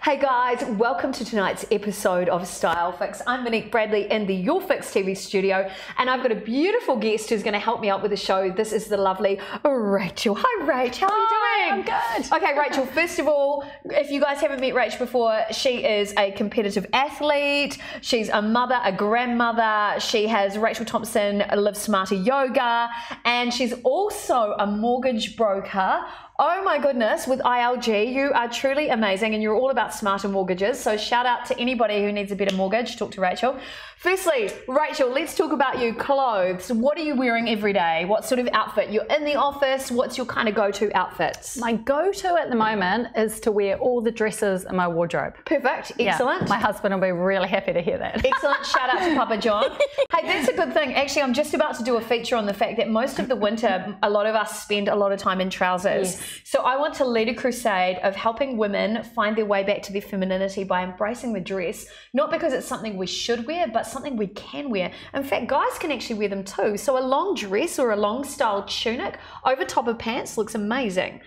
Hey guys, welcome to tonight's episode of Style Fix. I'm Monique Bradley in the Your Fix TV studio, and I've got a beautiful guest who's going to help me out with the show. This is the lovely Rachel. Hi Rachel, how are you doing? I'm good. Okay Rachel, first of all, if you guys haven't met Rachel before, she is a competitive athlete, she's a mother, a grandmother, she has Rachel Thompson Live Smarter Yoga, and she's also a mortgage broker. Oh my goodness, with ILG, you are truly amazing and you're all about smarter mortgages. So shout out to anybody who needs a better mortgage, talk to Rachel. Firstly, Rachel, let's talk about you, clothes. What are you wearing every day? What sort of outfit? You're in the office, what's your kind of go-to outfits? My go-to at the moment is to wear all the dresses in my wardrobe. Perfect, excellent. Yeah, my husband will be really happy to hear that. Excellent, shout out to Papa John. Hey, that's a good thing. Actually, I'm just about to do a feature on the fact that most of the winter, a lot of us spend a lot of time in trousers. Yes. So I want to lead a crusade of helping women find their way back to their femininity by embracing the dress, not because it's something we should wear, but something we can wear. In fact, guys can actually wear them too. So a long dress or a long style tunic over top of pants looks amazing.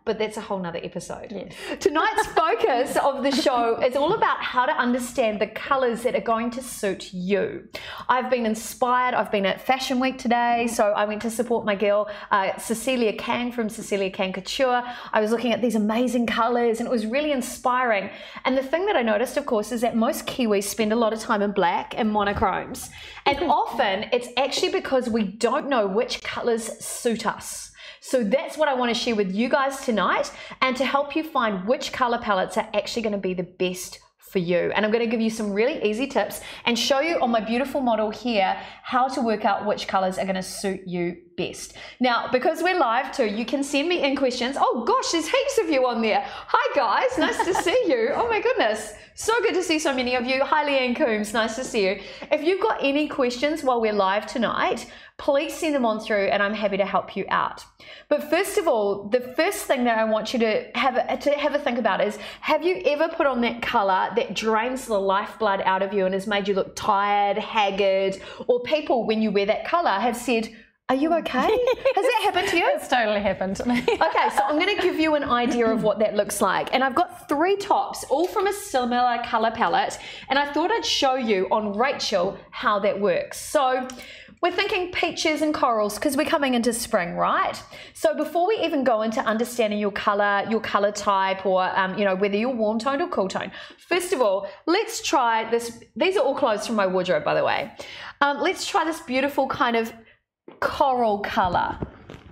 But that's a whole nother episode. Yes. Tonight's focus of the show is all about how to understand the colors that are going to suit you. I've been inspired. I've been at Fashion Week today, so I went to support my girl, Cecilia Kang from Cecilia Kang Couture. I was looking at these amazing colors and it was really inspiring. And the thing that I noticed, of course, is that most Kiwis spend a lot of time in black and monochromes. And often it's actually because we don't know which colors suit us. So that's what I want to share with you guys tonight, and to help you find which color palettes are actually going to be the best for you. And I'm going to give you some really easy tips and show you on my beautiful model here how to work out which colors are going to suit you best. Now, because we're live too, you can send me in questions. Oh gosh, there's heaps of you on there. Hi guys, nice to see you. Oh my goodness, so good to see so many of you. Hi Leanne Coombs, nice to see you. If you've got any questions while we're live tonight, please send them on through and I'm happy to help you out. But first of all, the first thing that I want you to have a think about is, have you ever put on that color that drains the lifeblood out of you and has made you look tired, haggard, or people when you wear that color have said, are you okay? Has that happened to you? It's totally happened to me. Okay, so I'm going to give you an idea of what that looks like. And I've got 3 tops, all from a similar color palette. And I thought I'd show you on Rachel how that works. So we're thinking peaches and corals because we're coming into spring, right? So before we even go into understanding your color type, or you know, whether you're warm toned or cool toned, first of all, let's try this. These are all clothes from my wardrobe, by the way. Let's try this beautiful kind of coral color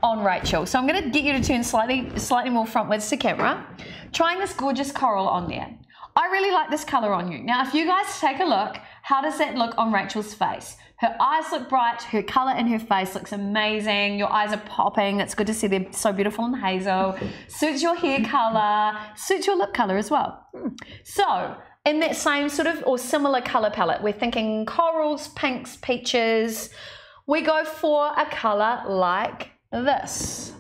on Rachel. So I'm going to get you to turn slightly more frontwards to camera. Trying this gorgeous coral on there. I really like this color on you. Now, if you guys take a look, how does that look on Rachel's face? Her eyes look bright, her color in her face looks amazing, your eyes are popping, it's good to see they're so beautiful and hazel, suits your hair color, suits your lip color as well. So, in that same sort of or similar color palette, we're thinking corals, pinks, peaches. We go for a color like this.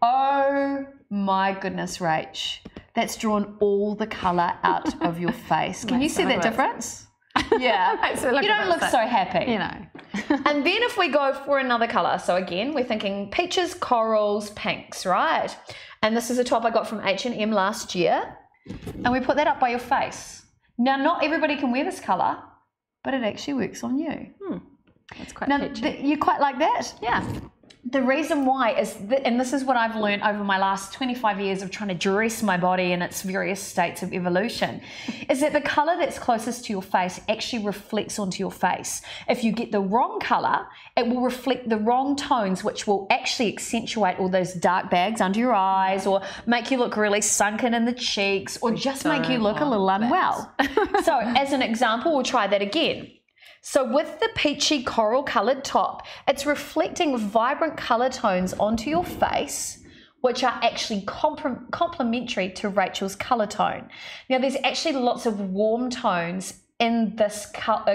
Oh my goodness, Rach. That's drawn all the color out of your face. Can you see that difference? Yeah. You don't look so happy. You know. And then if we go for another color, so again, we're thinking peaches, corals, pinks, right? And this is a top I got from H&M last year. And we put that up by your face. Now, not everybody can wear this color, but it actually works on you. That's quite now, peachy. you quite like that? Yeah. The reason why is that, and this is what I've learned over my last 25 years of trying to dress my body in its various states of evolution, is that the color that's closest to your face actually reflects onto your face. If you get the wrong color, it will reflect the wrong tones, which will actually accentuate all those dark bags under your eyes, or make you look really sunken in the cheeks, or just make you look a little unwell. So as an example, we'll try that again. So with the peachy coral coloured top, it's reflecting vibrant colour tones onto your face, which are actually complementary to Rachel's colour tone. Now there's actually lots of warm tones in this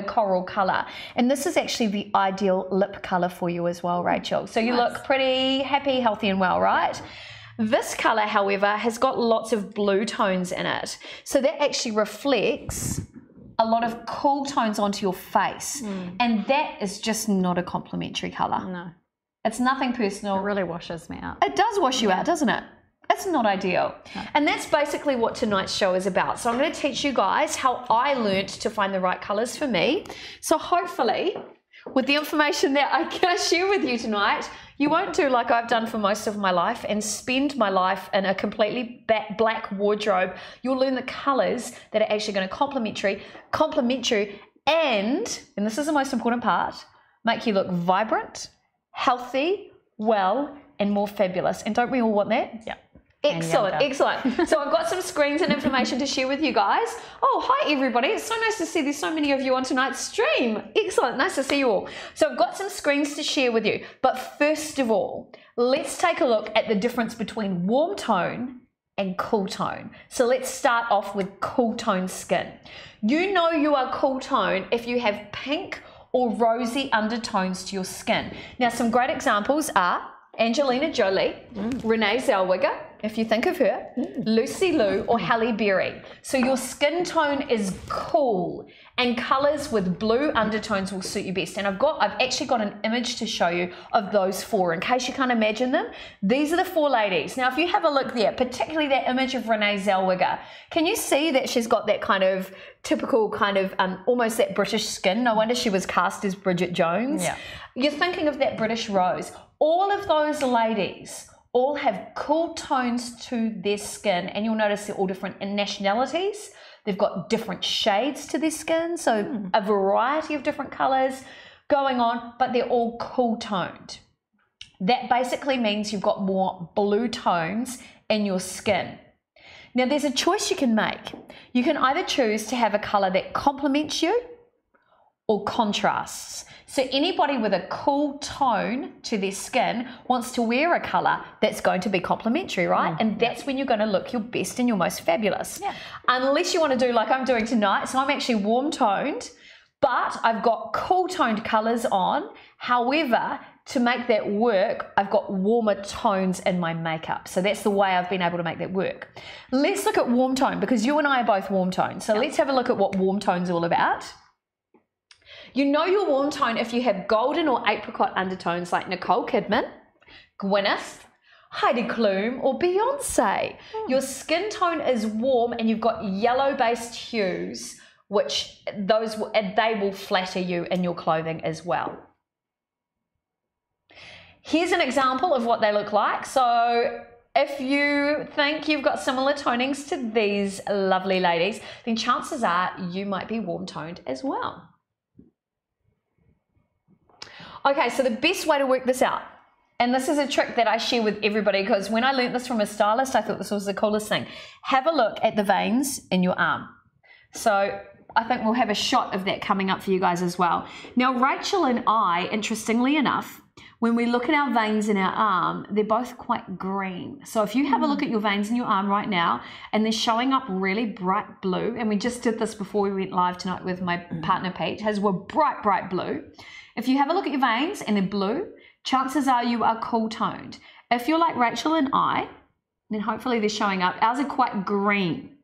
coral colour. And this is actually the ideal lip colour for you as well, Rachel. So you look pretty happy, healthy and well, right? This colour, however, has got lots of blue tones in it. So that actually reflects a lot of cool tones onto your face. And that is just not a complimentary colour. No. It's nothing personal. It really washes me out. It does wash you out, doesn't it? It's not ideal. No. And that's basically what tonight's show is about. So I'm going to teach you guys how I learnt to find the right colours for me. So hopefully, with the information that I can share with you tonight, you won't do like I've done for most of my life and spend my life in a completely black wardrobe. You'll learn the colours that are actually going to complement you and this is the most important part, make you look vibrant, healthy, well, and more fabulous. And don't we all want that? Yeah. Excellent, excellent. So I've got some screens and information to share with you guys. Oh, hi everybody. It's so nice to see there's so many of you on tonight's stream. Excellent, nice to see you all. So I've got some screens to share with you. But first of all, let's take a look at the difference between warm tone and cool tone. So let's start off with cool tone skin. You know you are cool tone if you have pink or rosy undertones to your skin. Now some great examples are Angelina Jolie, Renee Zellweger, if you think of her, Lucy Liu or Halle Berry. So your skin tone is cool and colours with blue undertones will suit you best. And I've actually got an image to show you of those four in case you can't imagine them. These are the four ladies. Now if you have a look there, particularly that image of Renee Zellweger, can you see that she's got that kind of typical kind of almost that British skin? No wonder she was cast as Bridget Jones. Yeah. You're thinking of that British rose. All of those ladies all have cool tones to their skin, and you'll notice they're all different in nationalities. They've got different shades to their skin, so a variety of different colours going on, but they're all cool toned. That basically means you've got more blue tones in your skin. Now there's a choice you can make. You can either choose to have a colour that complements you or contrasts. So anybody with a cool tone to their skin wants to wear a colour that's going to be complementary, right? And that's when you're going to look your best and your most fabulous. Yeah. Unless you want to do like I'm doing tonight. So I'm actually warm toned, but I've got cool toned colours on. However, to make that work, I've got warmer tones in my makeup. So that's the way I've been able to make that work. Let's look at warm tone because you and I are both warm toned. So let's have a look at what warm tone's all about. You know your warm tone if you have golden or apricot undertones like Nicole Kidman, Gwyneth, Heidi Klum or Beyonce. Your skin tone is warm and you've got yellow-based hues, which they will flatter you in your clothing as well. Here's an example of what they look like. So if you think you've got similar tonings to these lovely ladies, then chances are you might be warm toned as well. Okay, so the best way to work this out, and this is a trick that I share with everybody because when I learned this from a stylist, I thought this was the coolest thing. Have a look at the veins in your arm. So I think we'll have a shot of that coming up for you guys as well. Now, Rachel and I, interestingly enough, when we look at our veins in our arm, they're both quite green. So if you have a look at your veins in your arm right now, and they're showing up really bright blue, and we just did this before we went live tonight with my partner Pete, hers were bright, bright blue. If you have a look at your veins and they're blue, chances are you are cool toned. If you're like Rachel and I, then hopefully they're showing up. Ours are quite green.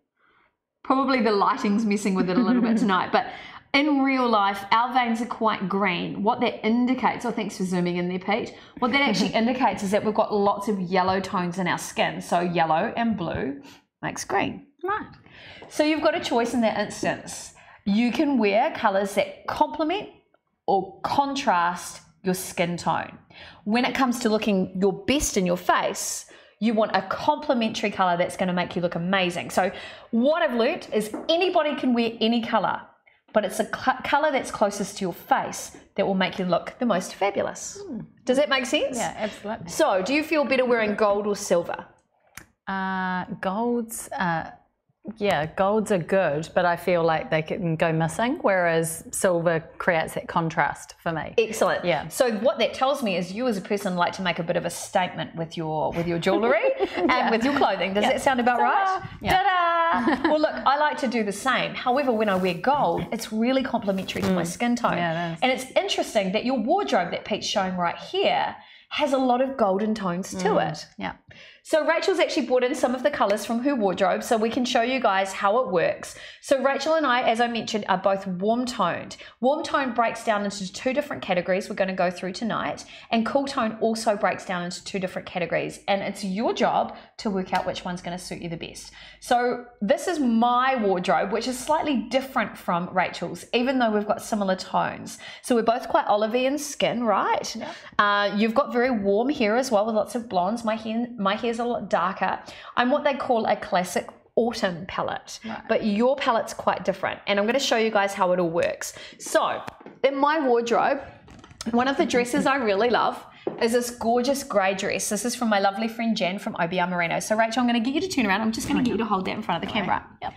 Probably the lighting's messing with it a little bit tonight, but in real life, our veins are quite green. What that indicates, thanks for zooming in there, Pete. What that actually indicates is that we've got lots of yellow tones in our skin. So yellow and blue makes green. Right. So you've got a choice in that instance. You can wear colours that complement or contrast your skin tone. When it comes to looking your best in your face, you want a complementary colour that's going to make you look amazing. So what I've learnt is anybody can wear any colour, but it's a colour that's closest to your face that will make you look the most fabulous. Does that make sense? Yeah, absolutely. So do you feel better wearing gold or silver? Gold's Yeah, golds are good, but I feel like they can go missing, whereas silver creates that contrast for me. Excellent. Yeah. So what that tells me is you as a person like to make a bit of a statement with your jewellery and with your clothing. Does that sound about right? Yeah. Ta-da! Well, look, I like to do the same. However, when I wear gold, it's really complementary to my skin tone. Yeah, it is. And it's interesting that your wardrobe that Pete's showing right here has a lot of golden tones to it. Yeah. So Rachel's actually brought in some of the colours from her wardrobe so we can show you guys how it works. So Rachel and I, as I mentioned, are both warm toned. Warm tone breaks down into 2 different categories we're going to go through tonight, and cool tone also breaks down into 2 different categories, and it's your job to work out which one's going to suit you the best. So this is my wardrobe, which is slightly different from Rachel's, even though we've got similar tones. So we're both quite olivey in skin, right? Yeah. You've got very warm hair as well with lots of blondes. My hair's a lot darker. I'm what they call a classic autumn palette, but your palette's quite different, and I'm going to show you guys how it all works. So in my wardrobe, one of the dresses I really love is this gorgeous grey dress. This is from my lovely friend Jan from OBR Merino. So Rachel, I'm going to get you to turn around. I'm just going to get you to hold that in front of the camera. Yep.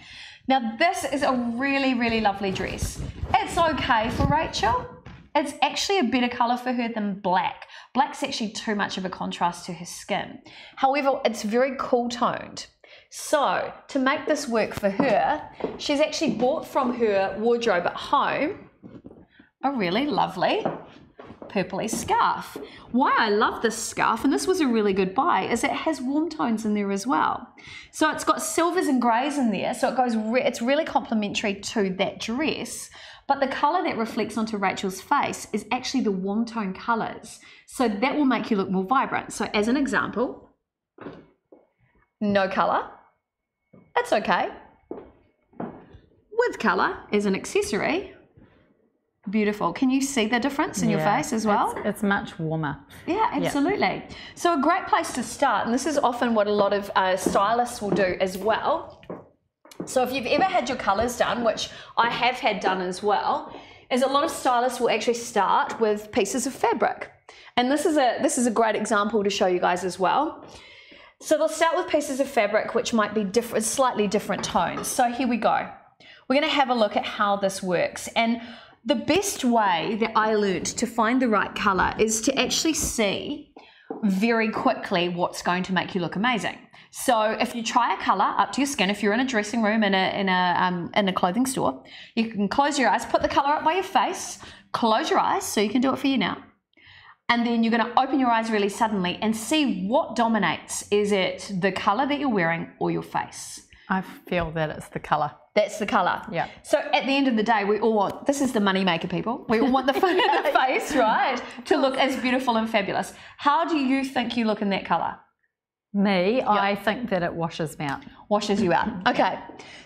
Now this is a really, really lovely dress. It's okay for Rachel. It's actually a better colour for her than black. Black's actually too much of a contrast to her skin. However, it's very cool toned. So to make this work for her, she's actually bought from her wardrobe at home a really lovely purpley scarf. Why I love this scarf, and this was a really good buy, is it has warm tones in there as well. So it's got silvers and greys in there, so it's really complementary to that dress. But the colour that reflects onto Rachel's face is actually the warm tone colours. So that will make you look more vibrant. So as an example, no colour, that's okay. With colour as an accessory, beautiful. Can you see the difference in your face as well? It's much warmer. Yeah, absolutely. Yeah. So a great place to start, and this is often what a lot of stylists will do as well. So if you've ever had your colours done, which I have had done as well, is a lot of stylists will actually start with pieces of fabric. And this is a great example to show you guys as well. So they'll start with pieces of fabric which might be slightly different tones. So here we go. We're going to have a look at how this works. And the best way that I learned to find the right colour is to actually see very quickly what's going to make you look amazing. So if you try a colour up to your skin, if you're in a dressing room in a clothing store, you can close your eyes, put the colour up by your face, close your eyes, so you can do it for you now. And then you're going to open your eyes really suddenly and see what dominates. Is it the colour that you're wearing or your face? I feel that it's the colour. That's the colour. Yeah. So at the end of the day, we all want, this is the money maker, people. We all want the face, right, to look as beautiful and fabulous. How do you think you look in that colour? Me, yep. I think that it washes me out. Washes you out. Okay.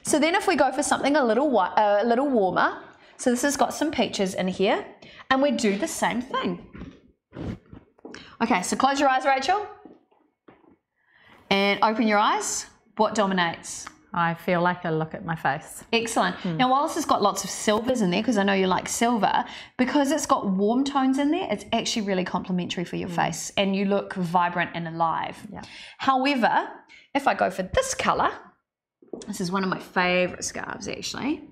So then if we go for something a little warmer, so this has got some peaches in here, and we do the same thing. Okay, so close your eyes, Rachel, and open your eyes. What dominates? I feel like I look at my face. Excellent. Now, while this has got lots of silvers in there, because I know you like silver, because it's got warm tones in there, it's actually really complementary for your face, and you look vibrant and alive. Yeah. However, if I go for this colour, this is one of my favourite scarves actually,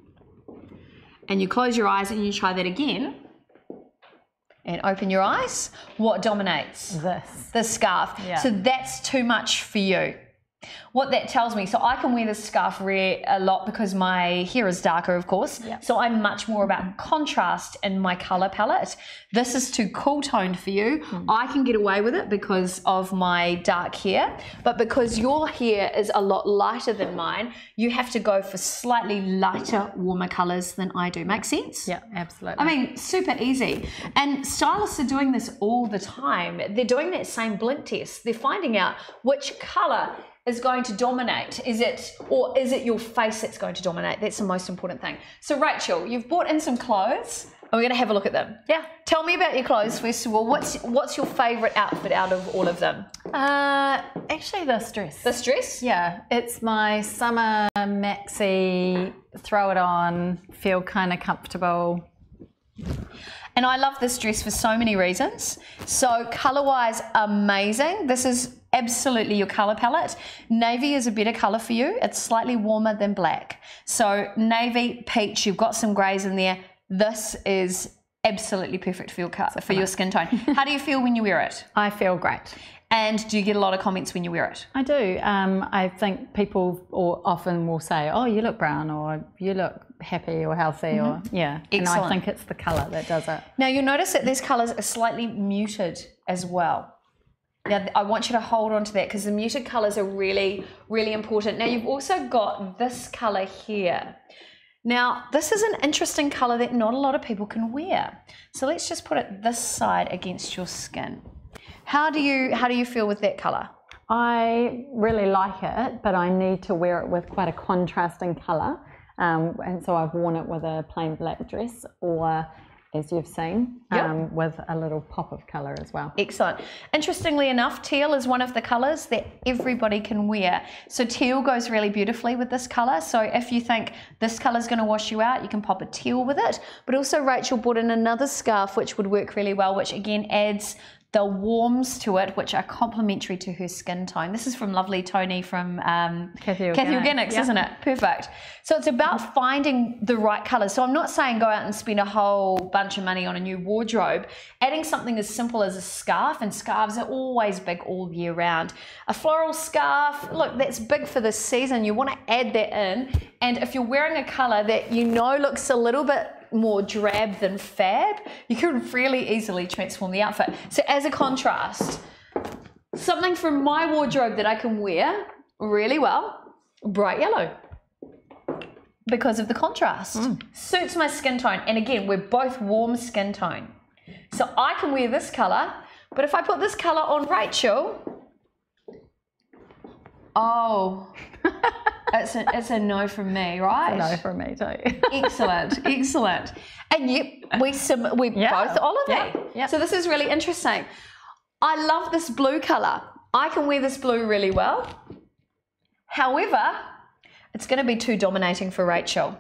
and you close your eyes and you try that again, and open your eyes, what dominates? This scarf. Yeah. So that's too much for you. What that tells me, so I can wear this scarf a lot because my hair is darker, of course. Yep. So I'm much more about contrast in my colour palette. This is too cool toned for you. I can get away with it because of my dark hair, but because your hair is a lot lighter than mine, you have to go for slightly lighter, warmer colours than I do. Make sense? Yeah, absolutely. I mean, super easy. And stylists are doing this all the time. They're doing that same blink test. They're finding out which colour is going to dominate. Is it your face that's going to dominate? That's the most important thing. So Rachel, you've brought in some clothes and we're going to have a look at them. Yeah. Tell me about your clothes first of all. What's your favourite outfit out of all of them? Actually this dress. This dress? Yeah. It's my summer maxi, throw it on, feel kind of comfortable. And I love this dress for so many reasons. So colour-wise, amazing. This is absolutely your color palette. Navy is a better color for you. It's slightly warmer than black. So navy, peach, you've got some grays in there. This is absolutely perfect for your skin tone. How do you feel when you wear it? I feel great. And do you get a lot of comments when you wear it? I do. I think people often will say, oh, you look brown, or you look happy or healthy, or yeah. Excellent. And I think it's the colour that does it. Now you'll notice that these colours are slightly muted as well. Now I want you to hold on to that because the muted colours are really, really important. Now you've also got this colour here. Now this is an interesting colour that not a lot of people can wear. So let's just put it this side against your skin. How do you feel with that colour? I really like it, but I need to wear it with quite a contrasting colour. And so I've worn it with a plain black dress, or as you've seen, with a little pop of colour as well. Excellent. Interestingly enough, teal is one of the colours that everybody can wear. So teal goes really beautifully with this colour. So if you think this colour is going to wash you out, you can pop a teal with it. But also Rachel brought in another scarf which would work really well, which again adds the warms to it, which are complementary to her skin tone. This is from lovely Tony from Kathy Organics, isn't it? Perfect. So it's about finding the right colours. So I'm not saying go out and spend a whole bunch of money on a new wardrobe. Adding something as simple as a scarf, and scarves are always big all year round. A floral scarf, look, that's big for this season. You want to add that in. And if you're wearing a colour that you know looks a little bit more drab than fab, you can really easily transform the outfit. So as a contrast, something from my wardrobe that I can wear really well, bright yellow, because of the contrast. Suits my skin tone, and again, we're both warm skin tone. So I can wear this colour, but if I put this colour on Rachel, oh, it's a no from me, right? It's a no from me too. Excellent, excellent. And yet we both Olivia. Yeah. So this is really interesting. I love this blue colour. I can wear this blue really well. However, it's going to be too dominating for Rachel,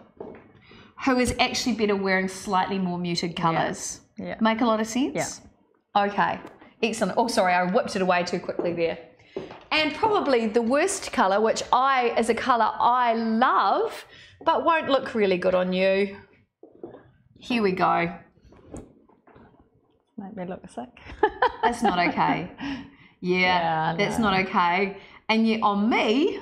who is actually better wearing slightly more muted colours. Yeah. Make a lot of sense? Yeah. Okay, excellent. Oh, sorry, I whipped it away too quickly there. And probably the worst colour, which is a colour I love, but won't look really good on you. Here we go. Make me look sick. That's not okay. Yeah, that's not okay. And yet on me,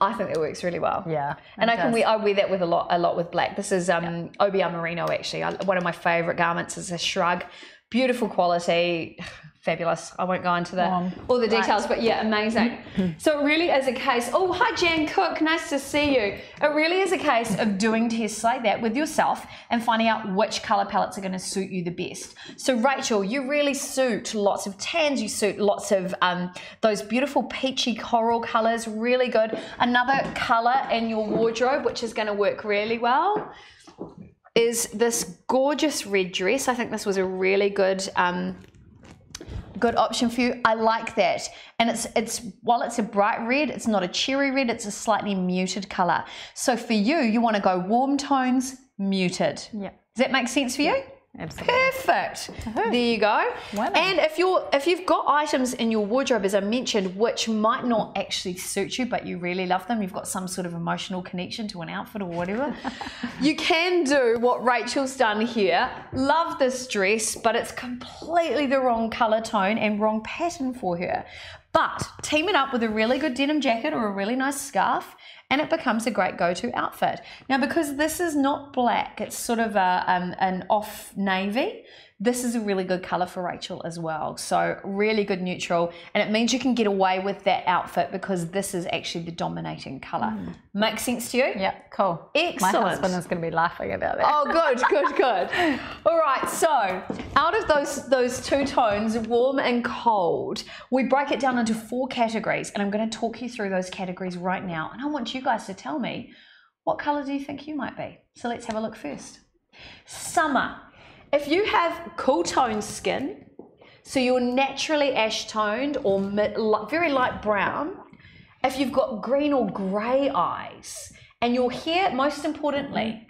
I think it works really well. Yeah. And I wear that with a lot with black. This is OBR Merino actually. One of my favourite garments is a shrug. Beautiful quality. Fabulous. I won't go into all the details, but yeah, amazing. So it really is a case, oh, hi Jan Cook, nice to see you. It really is a case of doing tests like that with yourself and finding out which colour palettes are going to suit you the best. So Rachel, you really suit lots of tans, you suit lots of those beautiful peachy coral colours, really good. Another colour in your wardrobe which is going to work really well is this gorgeous red dress. I think this was a really good option for you. I like that. And it's while it's a bright red, it's not a cherry red, it's a slightly muted color. So for you, you want to go warm tones, muted. Yeah. Does that make sense for you? Absolutely. Perfect. There you go. Well, and if you've got items in your wardrobe, as I mentioned, which might not actually suit you, but you really love them, you've got some sort of emotional connection to an outfit or whatever, you can do what Rachel's done here. Love this dress, but it's completely the wrong color tone and wrong pattern for her. But team it up with a really good denim jacket or a really nice scarf, and it becomes a great go-to outfit. Now, because this is not black, it's sort of an off navy, this is a really good color for Rachel as well. So really good neutral, and it means you can get away with that outfit because this is actually the dominating color. Makes sense to you? Yeah, cool. Excellent. My husband is going to be laughing about that. Oh, good. All right, so out of those two tones, warm and cold, we break it down into 4 categories, and I'm going to talk you through those categories right now, and I want you guys to tell me, what color do you think you might be? So let's have a look first. Summer. If you have cool toned skin, so you're naturally ash toned or very light brown, if you've got green or grey eyes, and your hair, most importantly,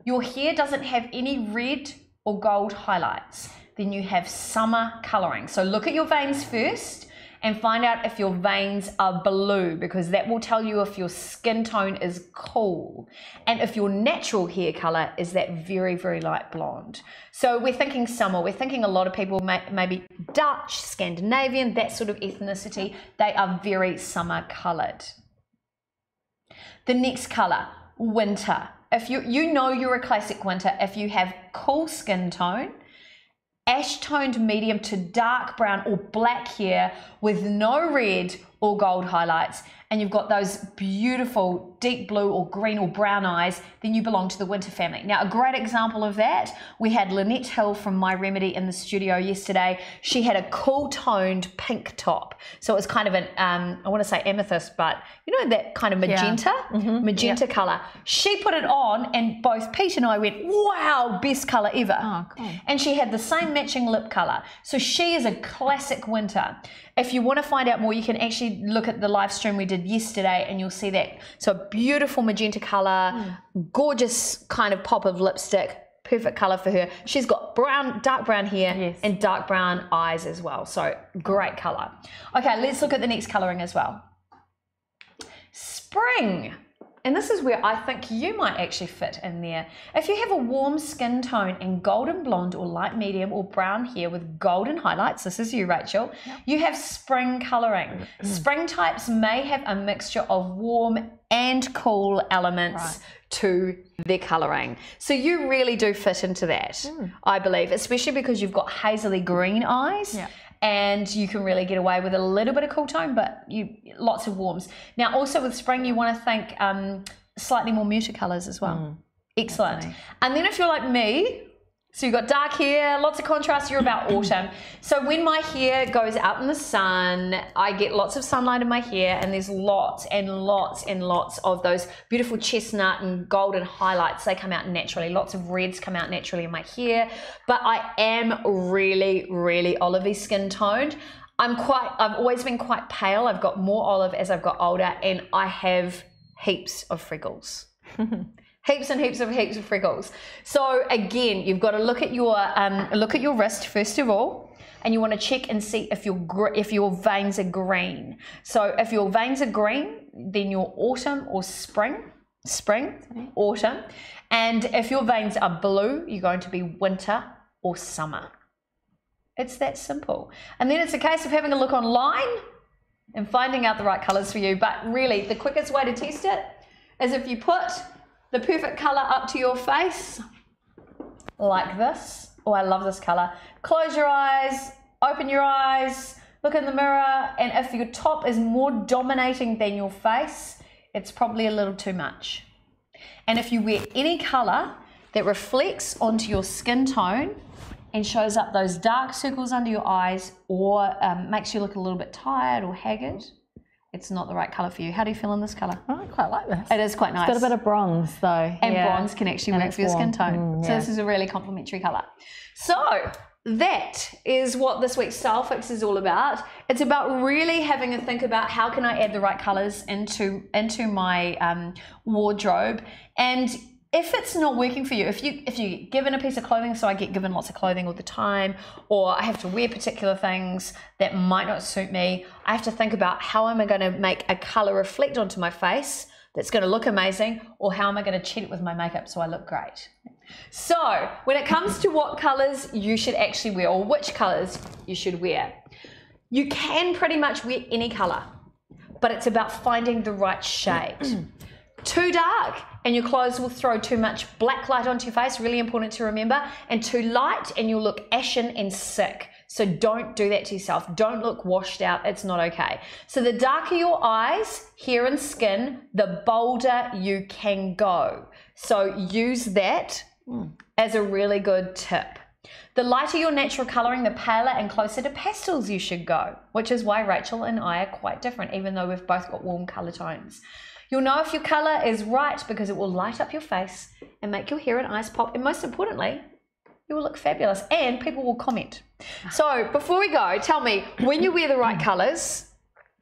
your hair doesn't have any red or gold highlights, then you have summer colouring. So look at your veins first and find out if your veins are blue, because that will tell you if your skin tone is cool and if your natural hair color is that very, very light blonde. So we're thinking summer, we're thinking a lot of people maybe Dutch, Scandinavian, that sort of ethnicity, they are very summer colored. The next color, winter. If you know you're a classic winter if you have cool skin tone, ash toned medium to dark brown or black hair with no red or gold highlights, and you've got those beautiful deep blue or green or brown eyes, then you belong to the winter family. Now, a great example of that, we had Lynette Hill from My Remedy in the studio yesterday. She had a cool toned pink top. So it was kind of an, I want to say amethyst, but you know that kind of magenta, magenta color. She put it on and both Pete and I went, wow, best color ever. Oh, cool. And she had the same matching lip color. So she is a classic winter. If you want to find out more, you can actually look at the live stream we did yesterday and you'll see that. So beautiful magenta color, gorgeous kind of pop of lipstick, perfect color for her. She's got brown, dark brown hair and dark brown eyes as well. So great color. Okay, let's look at the next coloring as well. Spring. And this is where I think you might actually fit in there. If you have a warm skin tone and golden blonde or light medium or brown hair with golden highlights, this is you, Rachel, you have spring coloring. Spring types may have a mixture of warm and cool elements to their coloring. So you really do fit into that, I believe, especially because you've got hazily green eyes. And you can really get away with a little bit of cool tone, but lots of warms. Now, also with spring, you want to think slightly more muted colors as well. Excellent. Definitely. And then if you're like me, so you've got dark hair, lots of contrast, you're about autumn. So when my hair goes out in the sun, I get lots of sunlight in my hair, and there's lots and lots and lots of those beautiful chestnut and golden highlights. They come out naturally. Lots of reds come out naturally in my hair, but I am really, really olivey skin toned. I've always been quite pale. I've got more olive as I've got older, and I have heaps of freckles. Heaps and heaps of freckles. So again, you've got to look at your wrist first of all, and you want to check and see if your veins are green. So if your veins are green, then you're autumn or spring, autumn. And if your veins are blue, you're going to be winter or summer. It's that simple. And then it's a case of having a look online and finding out the right colors for you. But really, the quickest way to test it is if you put the perfect color up to your face like this. Oh, I love this color. Close your eyes, open your eyes, look in the mirror, and if your top is more dominating than your face, it's probably a little too much. And if you wear any color that reflects onto your skin tone and shows up those dark circles under your eyes, or makes you look a little bit tired or haggard, it's not the right colour for you. How do you feel in this colour? Oh, I quite like this. It is quite nice. It's got a bit of bronze though. And bronze can actually work for your skin tone. So this is a really complimentary colour. So that is what this week's Style Fix is all about. It's about really having a think about how can I add the right colours into my wardrobe. And if it's not working for you, if you get given a piece of clothing, so I get given lots of clothing all the time, or I have to wear particular things that might not suit me, I have to think about how am I going to make a colour reflect onto my face that's going to look amazing, or how am I going to cheat it with my makeup so I look great. So when it comes to what colours you should actually wear, or which colours you should wear, you can pretty much wear any colour, but it's about finding the right shade. Too dark and your clothes will throw too much black light onto your face, really important to remember, and too light and you'll look ashen and sick. So don't do that to yourself. Don't look washed out. It's not okay. So the darker your eyes, hair and skin, the bolder you can go. So use that as a really good tip. The lighter your natural colouring, the paler and closer to pastels you should go, which is why Rachel and I are quite different, even though we've both got warm colour tones. You'll know if your colour is right because it will light up your face and make your hair and eyes pop, and most importantly, you will look fabulous and people will comment. So before we go, tell me, when you wear the right colours,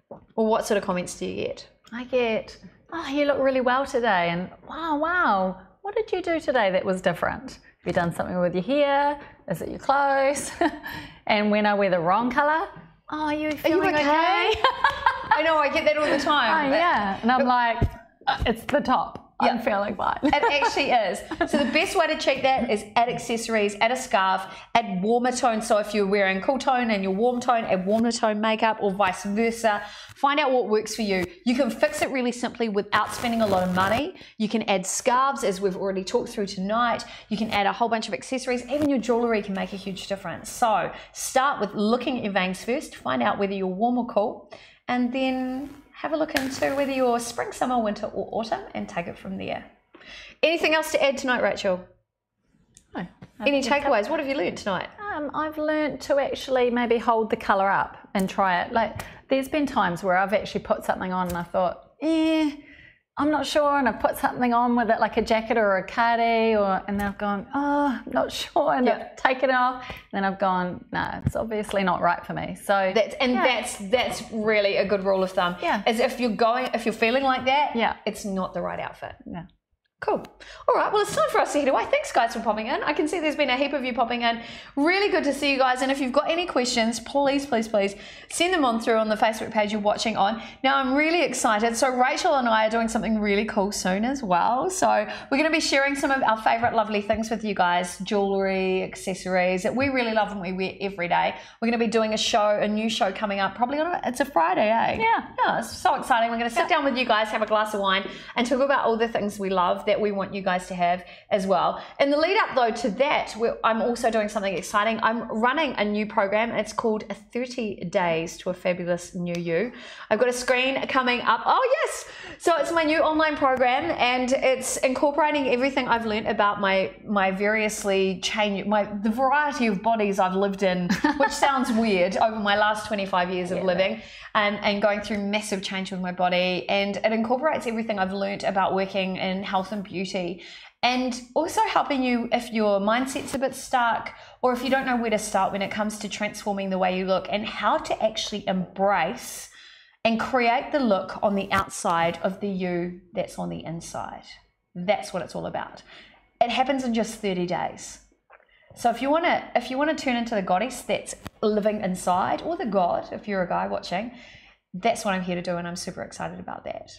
well, what sort of comments do you get? I get, oh, you look really well today, and wow, what did you do today that was different? Have you done something with your hair? Is it your clothes? And when I wear the wrong colour, oh, are you feeling okay? I know, I get that all the time. Oh, yeah. And I'm like, it's the top. I'm feeling fine. It actually is. So the best way to check that is add accessories, add a scarf, add warmer tone. So if you're wearing cool tone and you're warm tone, add warmer tone makeup or vice versa. Find out what works for you. You can fix it really simply without spending a lot of money. You can add scarves, as we've already talked through tonight. You can add a whole bunch of accessories. Even your jewelry can make a huge difference. So start with looking at your veins first. Find out whether you're warm or cool. And then have a look into whether you're spring, summer, winter, or autumn, and take it from there. Anything else to add tonight, Rachel? No. Any takeaways? What have you learned tonight? I've learned to actually maybe hold the colour up and try it. Like, there's been times where I've actually put something on and I thought, I'm not sure, and I've put something on with it, like a jacket or a cardi, and then I've gone, oh, I'm not sure, and I've taken it off, and then I've gone, no, it's obviously not right for me. So that's really a good rule of thumb. Yeah. Is if you're feeling like that, it's not the right outfit. Yeah. Cool. All right, well, it's time for us to head away. Thanks, guys, for popping in. I can see there's been a heap of you popping in. Really good to see you guys. And if you've got any questions, please, please, please send them on through on the Facebook page you're watching on. Now, I'm really excited. So Rachel and I are doing something really cool soon as well. So we're going to be sharing some of our favorite lovely things with you guys, jewelry, accessories that we really love and we wear every day. We're going to be doing a new show coming up probably it's a Friday, eh? Yeah, it's so exciting. We're going to sit down with you guys, have a glass of wine, and talk about all the things we love that we want you guys to have as well. In the lead up though to that, I'm also doing something exciting. I'm running a new program. It's called 30 Days to a Fabulous New You. I've got a screen coming up. Oh yes! So it's my new online program, and it's incorporating everything I've learned about the variety of bodies I've lived in, which sounds weird, over my last 25 years of living. And going through massive change with my body, and it incorporates everything I've learnt about working in health and beauty, and also helping you if your mindset's a bit stuck, or if you don't know where to start when it comes to transforming the way you look, and how to actually embrace and create the look on the outside of the you that's on the inside. That's what it's all about. It happens in just 30 days. So if you want to turn into the goddess that's living inside, or the god if you're a guy watching, that's what I'm here to do, and I'm super excited about that.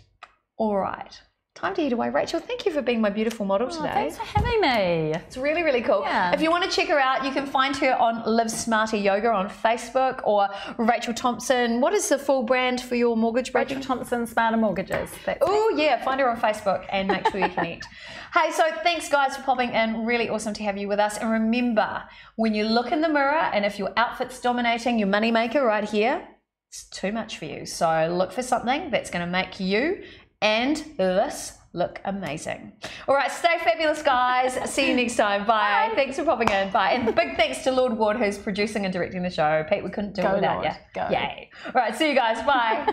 All right, time to head away. Rachel, thank you for being my beautiful model today. Thanks for having me. It's really, really cool. Yeah. If you want to check her out, you can find her on Live Smarter Yoga on Facebook, or Rachel Thompson. What is the full brand for your mortgage, Rachel? Rachel Thompson Smarter Mortgages. Oh yeah, find her on Facebook and make sure you connect. Hey, so thanks guys for popping in. Really awesome to have you with us. And remember, when you look in the mirror, and if your outfit's dominating your money maker right here, it's too much for you. So look for something that's going to make you and this look amazing. All right, stay fabulous, guys. See you next time. Bye. Thanks for popping in. Bye. And big thanks to Lord Ward, who's producing and directing the show. Pete, we couldn't do it without you. Go. Yay. All right, see you guys. Bye.